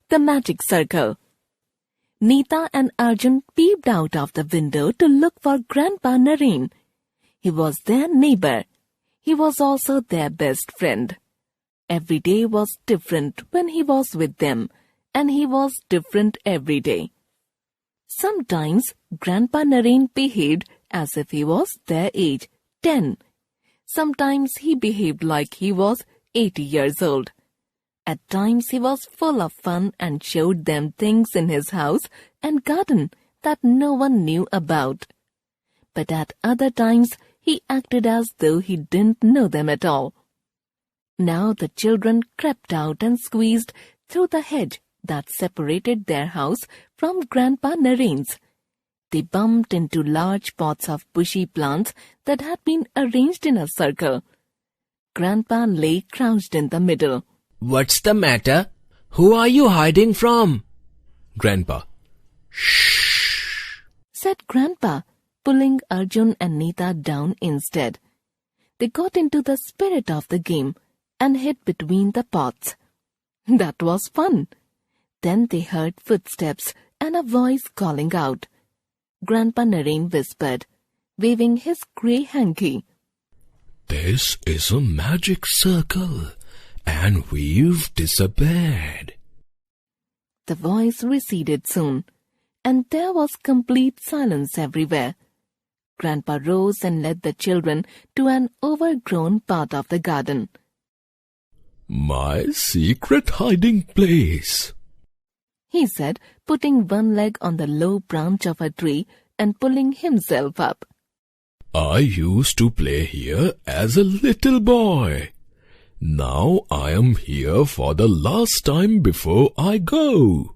The Magic Circle. Neeta and Arjun peeped out of the window to look for Grandpa Naren. He was their neighbor. He was also their best friend. Every day was different when he was with them, and he was different every day. Sometimes Grandpa Naren behaved as if he was their age, 10. Sometimes he behaved like he was 80 years old. At times he was full of fun and showed them things in his house and garden that no one knew about. But at other times he acted as though he didn't know them at all. Now the children crept out and squeezed through the hedge that separated their house from Grandpa Naren's. They bumped into large pots of bushy plants that had been arranged in a circle. Grandpa lay crouched in the middle. What's the matter? Who are you hiding from? Grandpa. Shh, said Grandpa, pulling Arjun and Neeta down instead. They got into the spirit of the game and hid between the pots. That was fun. Then they heard footsteps and a voice calling out. Grandpa Naren whispered, waving his grey hanky. This is a magic circle, and we've disappeared. The voice receded soon, and there was complete silence everywhere. Grandpa rose and led the children to an overgrown part of the garden. My secret hiding place, he said, putting one leg on the low branch of a tree and pulling himself up. I used to play here as a little boy. Now I am here for the last time before I go.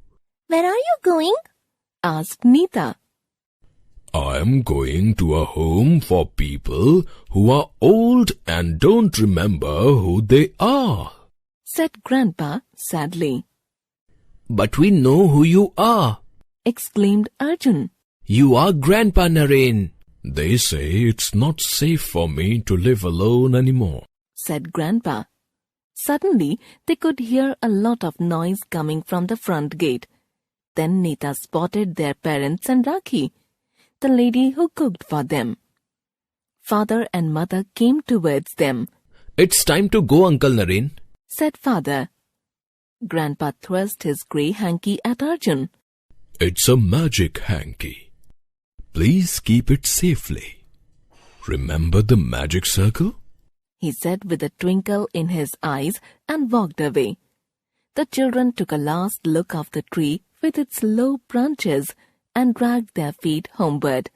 Where are you going? asked Neeta. I am going to a home for people who are old and don't remember who they are, said Grandpa sadly. But we know who you are, exclaimed Arjun. You are Grandpa Naren. They say it's not safe for me to live alone anymore, said Grandpa. Suddenly, they could hear a lot of noise coming from the front gate. Then Neeta spotted their parents and Rakhi, the lady who cooked for them. Father and Mother came towards them. It's time to go, Uncle Naren, said Father. Grandpa thrust his grey hanky at Arjun. It's a magic hanky. Please keep it safely. Remember the magic circle? He said with a twinkle in his eyes and walked away. The children took a last look of the tree with its low branches and dragged their feet homeward.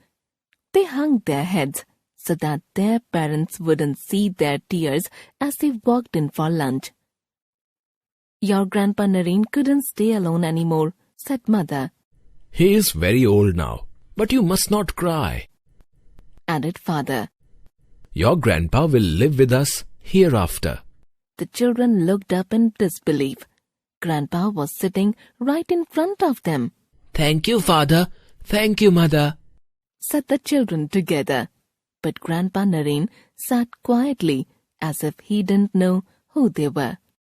They hung their heads so that their parents wouldn't see their tears as they walked in for lunch. Your Grandpa Naren couldn't stay alone anymore, said Mother. He is very old now, but you must not cry, added Father. Your grandpa will live with us hereafter. The children looked up in disbelief. Grandpa was sitting right in front of them. Thank you, Father. Thank you, Mother, said the children together. But Grandpa Naren sat quietly as if he didn't know who they were.